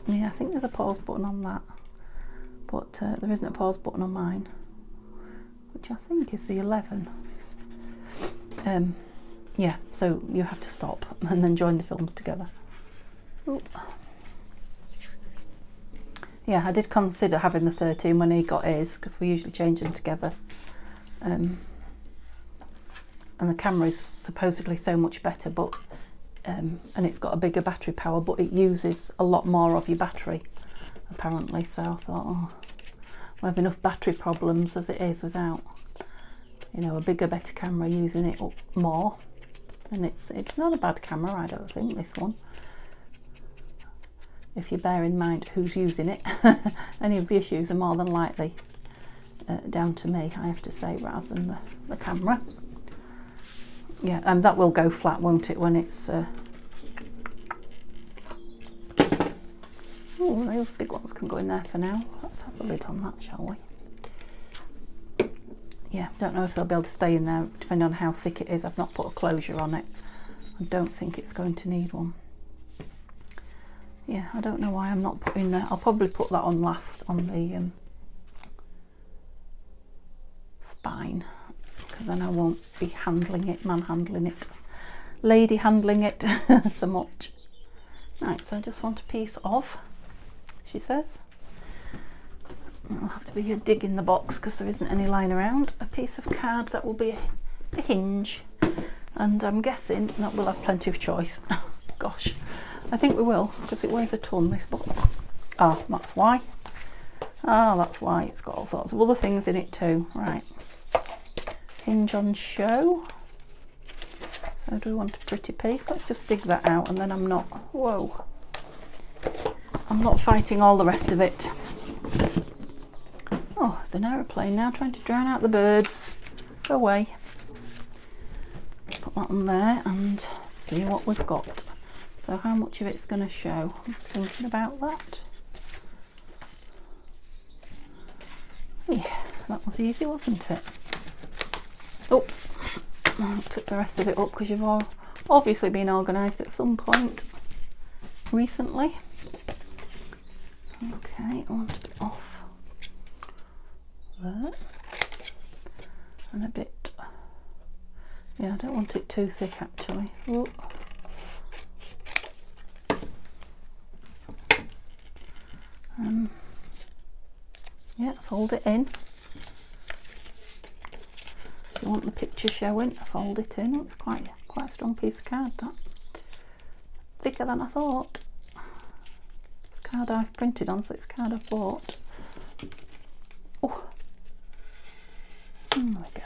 I think there's a pause button on that, but there isn't a pause button on mine, which I think is the 11. Yeah, so you have to stop and then join the films together. Ooh. Yeah, I did consider having the 13 when he got his, because we usually change them together. And the camera is supposedly so much better, but and it's got a bigger battery power, but it uses a lot more of your battery apparently. So I thought, oh, we have enough battery problems as it is without, you know, a bigger, better camera using it up more. And it's not a bad camera, I don't think, this one. if you bear in mind who's using it. Any of the issues are more than likely down to me, I have to say, rather than the camera. Yeah, and that will go flat, won't it, when it's oh, those big ones can go in there for now. Let's have the lid on that, shall we? Yeah, don't know if they'll be able to stay in there depending on how thick it is. I've not put a closure on it. I don't think it's going to need one. Yeah, I don't know why I'm not putting I'll probably put that on last on the spine, because then I won't be handling it, manhandling it, lady handling it so much. Right, so I just want a piece of, she says, it'll have to be a dig in the box because there isn't any lying around, a piece of card that will be a hinge, and I'm guessing that we'll have plenty of choice. Gosh, I think we will, because it weighs a ton, this box. Oh, that's why. Oh, that's why. It's got all sorts of other things in it too. Right. Hinge on show. So do we want a pretty piece? Let's just dig that out, and then I'm not, whoa, I'm not fighting all the rest of it. Oh, there's an aeroplane now trying to drown out the birds. Go away. Put that on there and see what we've got. So how much of it's going to show? I'm thinking about that. Yeah, that was easy, wasn't it? Oops. I'll clip the rest of it up because you've all obviously been organised at some point recently. Okay, I want a bit off there. And a bit, yeah, I don't want it too thick actually. Ooh. Yeah, fold it in. If you want the picture showing, fold it in. It's quite a strong piece of card, that. Thicker than I thought. It's card I've printed on, so it's card I've bought. Oh, there we go.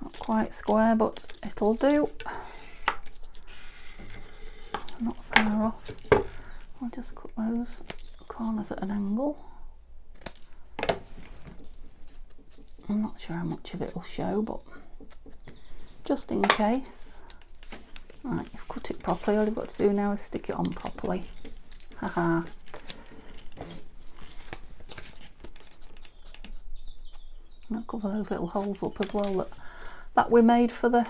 Not quite square, but it'll do. Not far off. I'll just cut those corners at an angle. I'm not sure how much of it will show, but just in case. Right, you've cut it properly. All you've got to do now is stick it on properly. Haha. I'll cover those little holes up as well that we made for the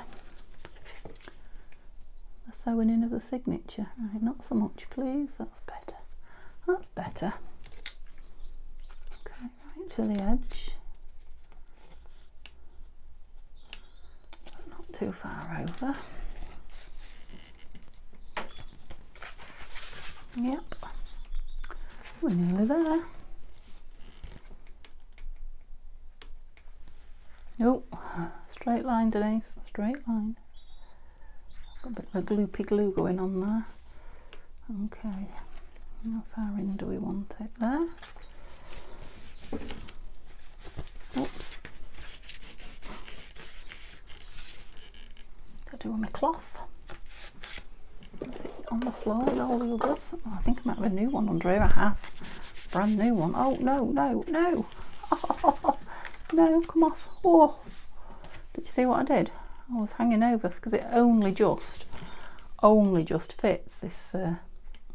sewing in of the signature. Right, not so much, please. That's better. That's better. Okay, right to the edge. Not too far over. Yep. We're nearly there. Oh, straight line, Denise. Straight line. Got a bit of a gloopy glue going on there. Okay, how far in do we want it there? Oops. Got to do on my cloth. Is it on the floor with all the others? Oh, I think I might have a new one under here. I have. Brand new one. Oh, no, no, no. Oh, no, come off. Oh, did you see what I did? I was hanging over because it only just fits this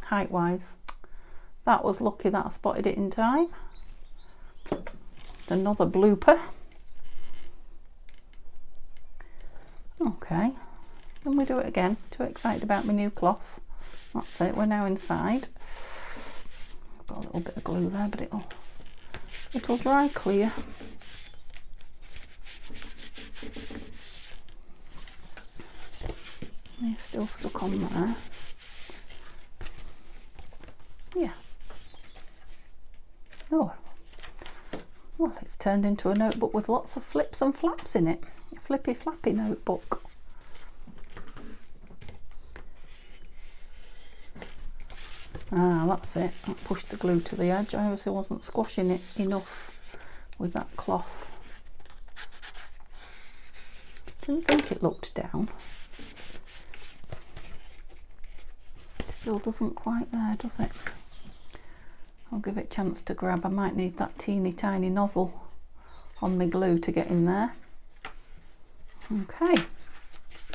height wise. That was lucky that I spotted it in time. Another blooper. Okay, can we do it again? Too excited about my new cloth. That's it, we're now inside. Got a little bit of glue there, but it'll dry clear. It's still stuck on there. Yeah. Oh, well, it's turned into a notebook with lots of flips and flaps in it. A flippy flappy notebook. Ah, that's it. I pushed the glue to the edge. I obviously wasn't squashing it enough with that cloth. Didn't think it looked down. Still doesn't quite there, does it? I'll give it a chance to grab. I might need that teeny tiny nozzle on my glue to get in there. Okay.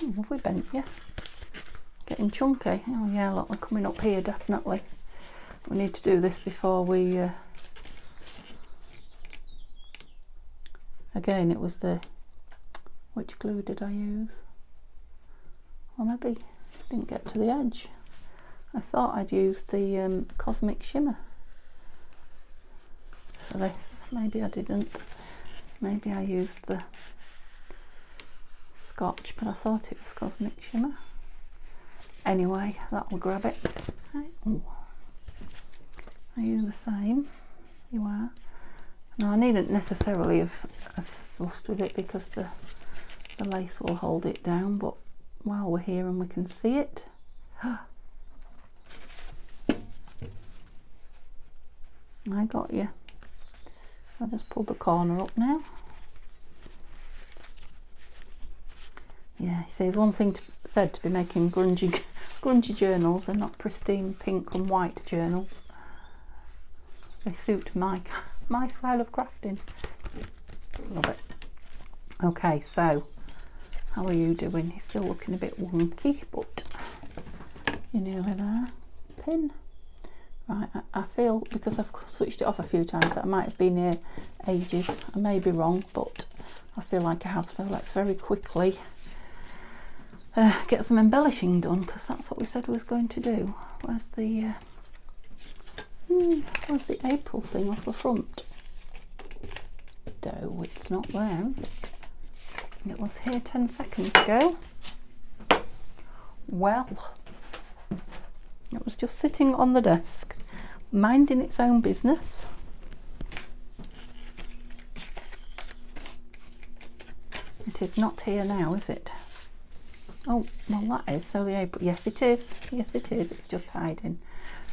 Oh, have we bent you? Getting chunky. Oh yeah, look, they're coming up here definitely. We need to do this before we... Again, it was the... Which glue did I use? Or maybe I didn't get to the edge. I thought I'd used the Cosmic Shimmer for this. Maybe I didn't. Maybe I used the Scotch, but I thought it was Cosmic Shimmer. Anyway, that will grab it. Ooh. Are you the same? You are. Now I needn't necessarily have fussed with it because the lace will hold it down, but while we're here and we can see it. I got you. I just pulled the corner up now. Yeah, you see, there's one thing said to be making grungy journals and not pristine pink and white journals. They suit my style of crafting. Love it. Okay, so how are you doing? You're still looking a bit wonky, but you're nearly there. Pin. Right, I feel, because I've switched it off a few times, that I might have been here ages. I may be wrong, but I feel like I have. So let's very quickly get some embellishing done, because that's what we said we was going to do. Where's the April thing off the front? No, it's not there, is it? It was here 10 seconds ago. Well, it was just sitting on the desk, minding its own business. It is not here now, is it? Oh, well that is, so the April, yes it is, it's just hiding.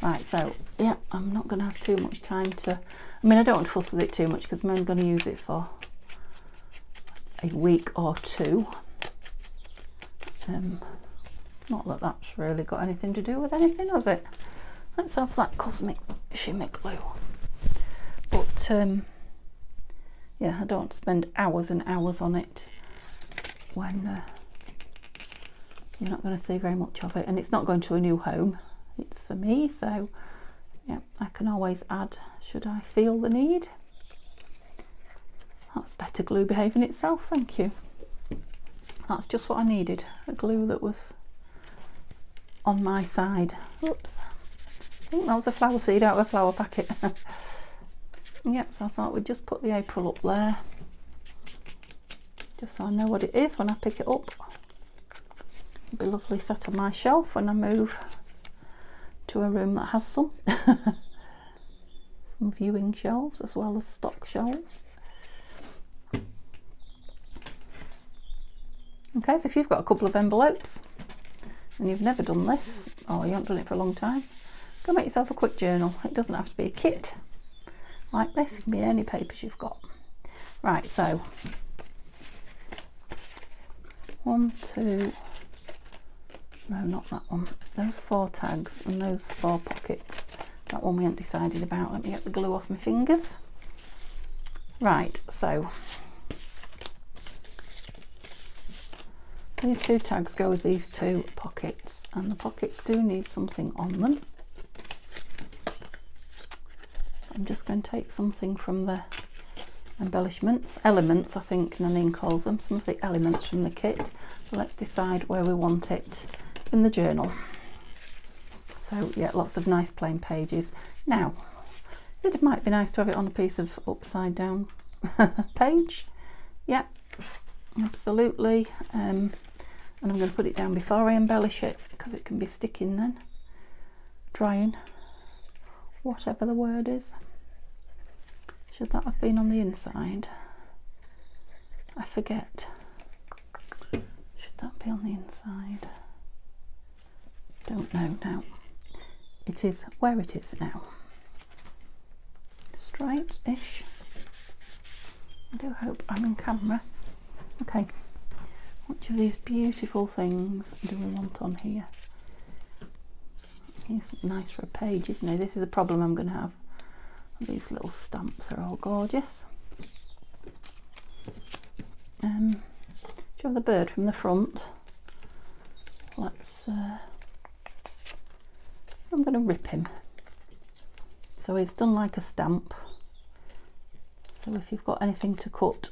Right, so, yeah, I'm not going to have too much time to, I mean I don't want to fuss with it too much because I'm only going to use it for a week or two. Not that that's really got anything to do with anything, has it? Let's have that Cosmic Shimmer glue. But, yeah, I don't want to spend hours and hours on it when you're not going to see very much of it. And it's not going to a new home. It's for me, so, yeah, I can always add should I feel the need. That's better glue behaving itself, thank you. That's just what I needed, a glue that was on my side. Oops, I think that was a flower seed out of a flower packet. Yep, so I thought we'd just put the April up there, just so I know what it is when I pick it up. It'll be lovely set on my shelf when I move to a room that has some. Some viewing shelves as well as stock shelves. Okay, so if you've got a couple of envelopes and you've never done this, or you haven't done it for a long time, go make yourself a quick journal. It doesn't have to be a kit like this, it can be any papers you've got. Right, so 1, 2, no, not that one. Those 4 tags and those 4 pockets. That one we haven't decided about. Let me get the glue off my fingers. Right, so these 2 tags go with these 2 pockets, and the pockets do need something on them. I'm just going to take something from the embellishments, elements I think Nanine calls them, some of the elements from the kit. So let's decide where we want it in the journal. So yeah, lots of nice plain pages. Now, it might be nice to have it on a piece of upside down page. Yeah, absolutely. And I'm going to put it down before I embellish it because it can be sticking then, drying, whatever the word is. Should that have been on the inside? I forget. Should that be on the inside? Don't know now. It is where it is now. Straight-ish. I do hope I'm in camera. Okay. Which of these beautiful things do we want on here? He's nice for a page, isn't he? This is a problem I'm going to have. These little stamps are all gorgeous. Do you have the bird from the front? Let's. I'm going to rip him. So it's done like a stamp. So if you've got anything to cut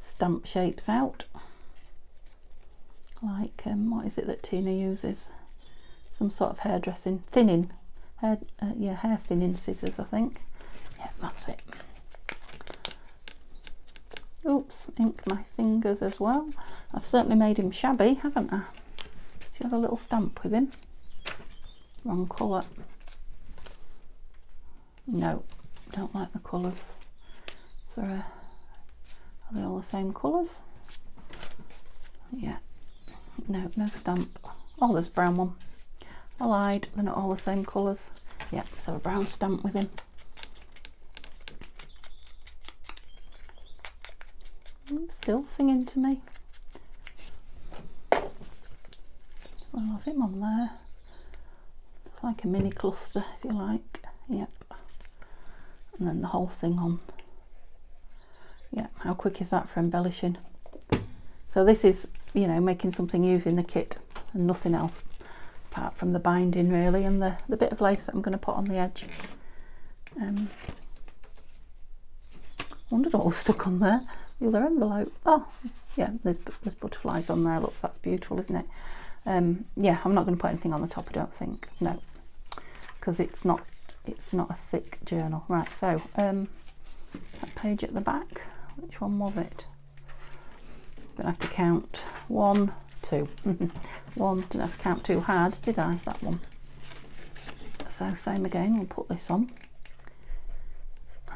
stamp shapes out, like what is it that Tina uses? Some sort of hairdressing, thinning, hair thinning scissors, I think. Yeah, that's it. Oops, ink my fingers as well. I've certainly made him shabby, haven't I? Should have a little stamp with him. Wrong colour. No, don't like the colours. So, are they all the same colours? Yeah. No, no stamp. Oh, there's a brown one. I lied, they're not all the same colours. Yeah, so a brown stamp with him. Still singing to me. I'll have him on there. It's like a mini cluster, if you like. Yep. And then the whole thing on. Yeah, how quick is that for embellishing? So this is, you know, making something using the kit and nothing else apart from the binding really, and the bit of lace that I'm going to put on the edge. Wondered what was stuck on there. The other envelope. Oh yeah, there's butterflies on there. Looks, that's beautiful, isn't it? Yeah, I'm not going to put anything on the top, I don't think. No, because it's not a thick journal. Right, so that page at the back, which one was it? I'm gonna have to count 1, 2. One, didn't have to count too hard, did I? That one. So same again, we'll put this on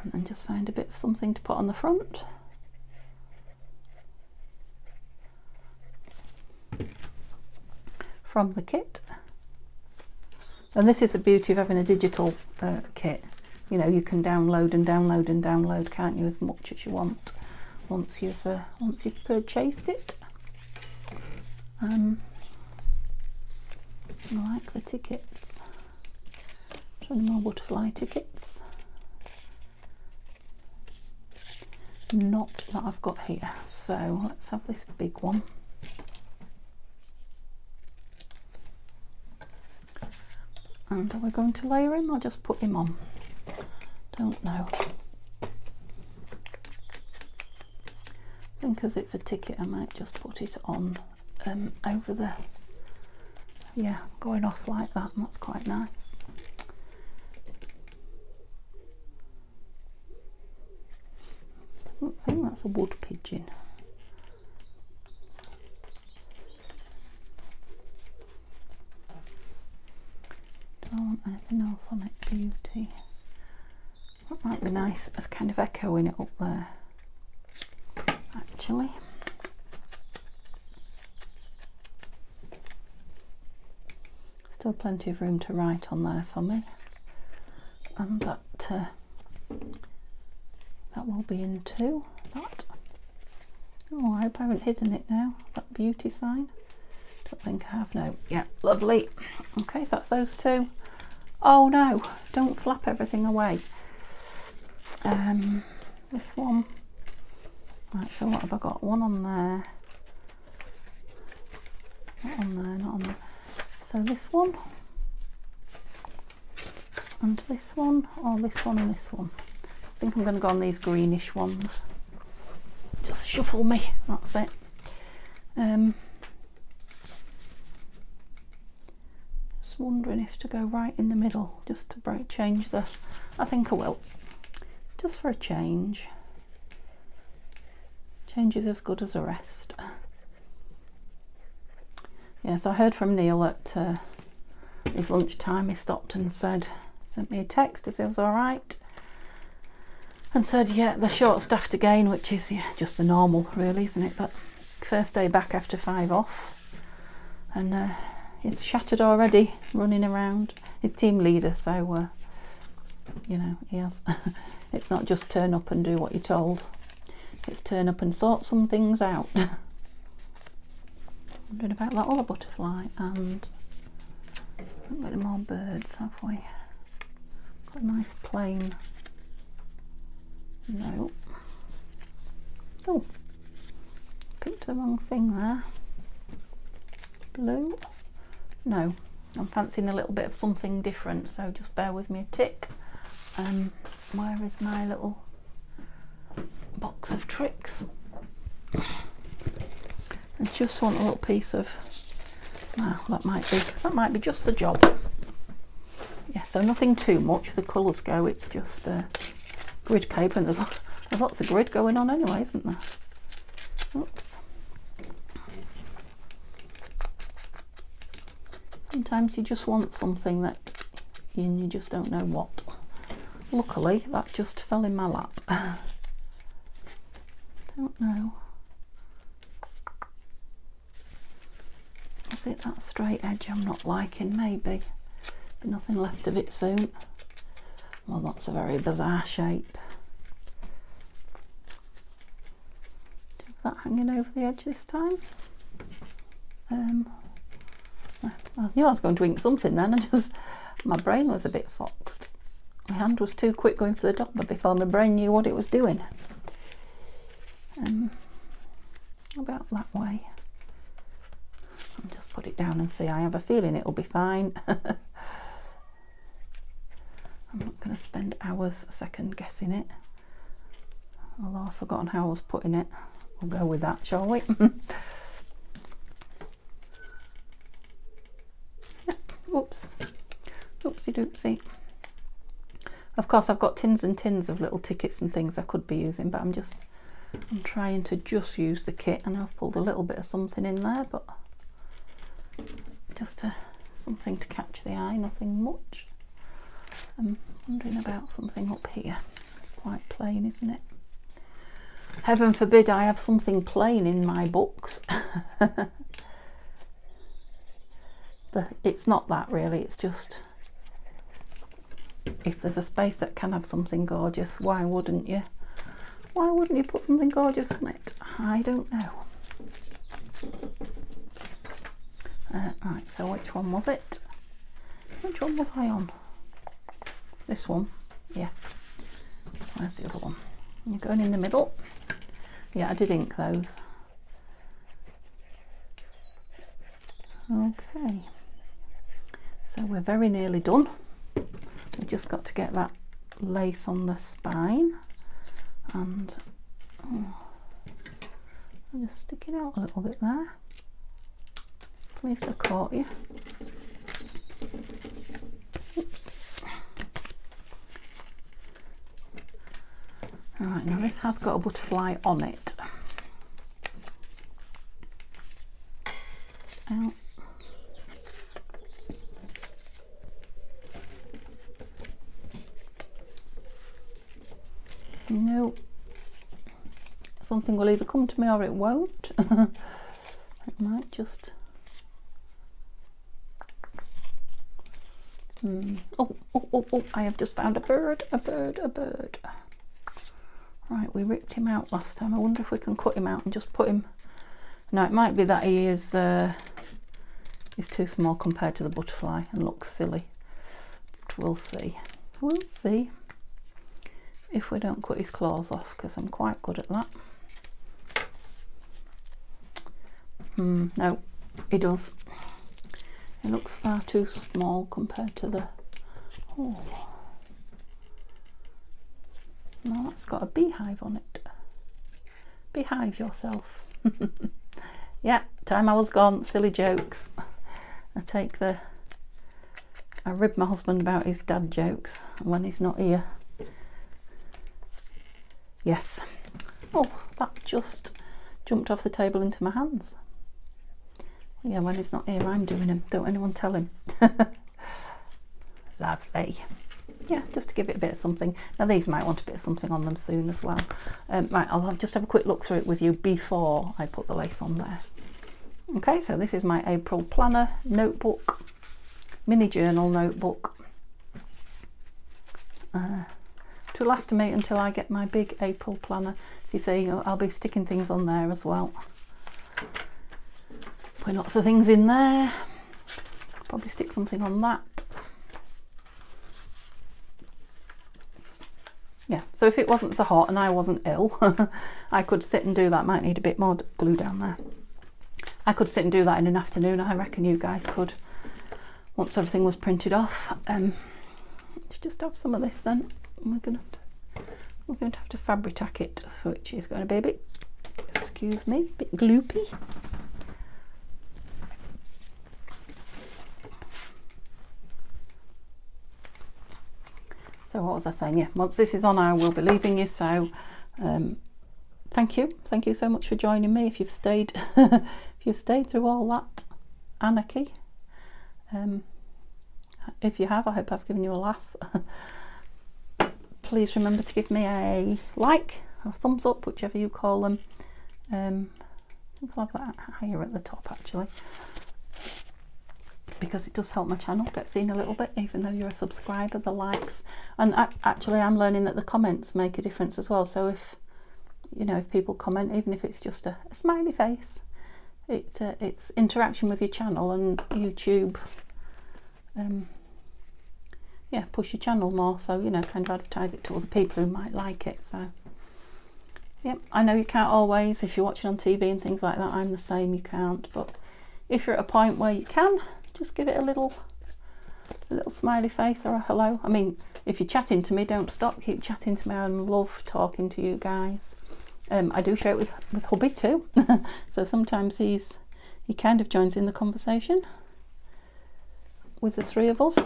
and then just find a bit of something to put on the front. From the kit. And this is the beauty of having a digital kit. You know, you can download and download and download, can't you, as much as you want once you've purchased it. I like the tickets. Any more butterfly tickets? Not that I've got here. So let's have this big one. And are we going to layer him or just put him on? Don't know. I think because it's a ticket I might just put it on over the, yeah, going off like that, and that's quite nice. I think that's a wood pigeon. Don't want anything else on it, beauty. That might be nice as kind of echoing it up there, actually. Still plenty of room to write on there for me, and that will be in 2. That. Oh, I hope I haven't hidden it now. That beauty sign. Don't think I have. No. Yeah, lovely. Okay, so that's those 2. Oh no! Don't flap everything away. This one. Right. So what have I got? One on there. Not on there. Not on there. So this one, and this one, or this one and this one. I think I'm going to go on these greenish ones. Just shuffle me, that's it. Just wondering if to go right in the middle, just to change the, I think I will, just for a change. Change is as good as the rest. Yes, I heard from Neil at his lunchtime. He stopped and sent me a text to say it was all right, and said, yeah, they're short staffed again, which is just the normal really, isn't it? But first day back after 5 off, and he's shattered already, running around. He's team leader, so you know, he has. It's not just turn up and do what you're told, it's turn up and sort some things out. Wondering about that other butterfly, and Haven't got any more birds, have we? Got a nice plain. No. Oh, picked the wrong thing there. Blue. No, I'm fancying a little bit of something different, so just bear with me a tick. Where is my little box of tricks? I just want a little piece of, well, that might be just the job. Yeah, so nothing too much as the colours go, it's just grid paper, and there's lots of grid going on anyway, isn't there? Oops. Sometimes you just want something that you just don't know what. Luckily, that just fell in my lap. Don't know. Is it that straight edge I'm not liking? Maybe. Be nothing left of it soon. Well, that's a very bizarre shape. Is that hanging over the edge this time? I knew I was going to ink something then, my brain was a bit foxed. My hand was too quick going for the dopper before my brain knew what it was doing. About that way. I'll just put it down and see. I have a feeling it'll be fine. I'm not going to spend hours second guessing it. Although I've forgotten how I was putting it. We'll go with that, shall we? Oops, oopsie doopsie. Of course, I've got tins and tins of little tickets and things I could be using, but I'm trying to just use the kit, and I've pulled a little bit of something in there, but just something to catch the eye, nothing much. I'm wondering about something up here. Quite plain, isn't it? Heaven forbid I have something plain in my books. It's not that really, it's just if there's a space that can have something gorgeous, why wouldn't you? Why wouldn't you put something gorgeous on it? I don't know. Right, so which one was it? Which one was I on? This one? Yeah. Where's the other one? You're going in the middle. Yeah, I did ink those. Okay. So we're very nearly done. We've just got to get that lace on the spine, and I'll just stick it out a little bit there. Pleased I caught you. Oops. Alright, now this has got a butterfly on it. Out. No, something will either come to me or it won't. It might just oh, I have just found a bird. Right, we ripped him out last time. I wonder if we can cut him out and just put him. Now it might be that he is too small compared to the butterfly and looks silly, but we'll see. If we don't cut his claws off, because I'm quite good at that. No, he does. He looks far too small compared to the... Oh. No, that's got a beehive on it. Beehive yourself. Yeah, time I was gone, silly jokes. I rib my husband about his dad jokes when he's not here. Yes. Oh, that just jumped off the table into my hands. Yeah, when he's not here, I'm doing him. Don't anyone tell him. Lovely. Yeah, just to give it a bit of something. Now these might want a bit of something on them soon as well. Right, I'll just have a quick look through it with you before I put the lace on there. Okay, so this is my April planner notebook, mini journal notebook. To last me until I get my big April planner. As you see, I'll be sticking things on there as well. Putting lots of things in there. probably stick something on that. Yeah, so if it wasn't so hot and I wasn't ill, I could sit and do that. Might need a bit more glue down there. I could sit and do that in an afternoon. I reckon you guys could, once everything was printed off. Let's just have some of this then. We're going to have to fabric-tack it, which is going to be a bit, excuse me, a bit gloopy. So what was I saying? Yeah, once this is on, I will be leaving you. So thank you so much for joining me. If you've stayed, if you've stayed through all that anarchy, if you have, I hope I've given you a laugh. Please remember to give me a like or a thumbs up, whichever you call them. I think I'll have that higher at the top actually, because it does help my channel get seen a little bit, even though you're a subscriber. The likes, and actually I'm learning that the comments make a difference as well. So if you know, if people comment, even if it's just a smiley face, it's interaction with your channel, and YouTube yeah, push your channel more, so you know, kind of advertise it to other people who might like it. So yeah, I know you can't always, if you're watching on TV and things like that, I'm the same, you can't, but if you're at a point where you can, just give it a little smiley face or a hello. I mean, if you're chatting to me, don't stop, keep chatting to me. I love talking to you guys. I do share it with hubby too. So sometimes he kind of joins in the conversation with the three of us.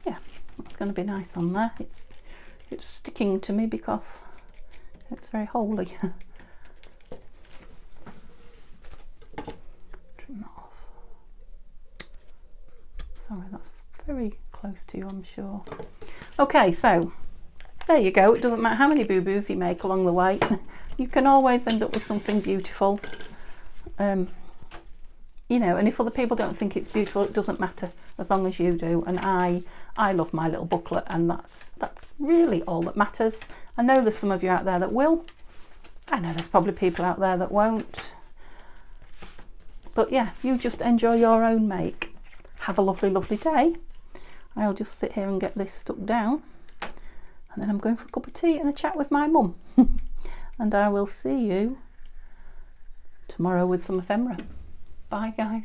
Yeah, that's going to be nice on there. It's sticking to me because it's very holy. Trim that off. Sorry, that's very close to you, I'm sure. Okay, so there you go. It doesn't matter how many boo-boos you make along the way, you can always end up with something beautiful. You know, and if other people don't think it's beautiful, it doesn't matter, as long as you do. And I love my little booklet, and that's really all that matters. I know there's some of you out there that will. I know there's probably people out there that won't. But yeah, you just enjoy your own make. Have a lovely, lovely day. I'll just sit here and get this stuck down, and then I'm going for a cup of tea and a chat with my mum. And I will see you tomorrow with some ephemera. Bye guys.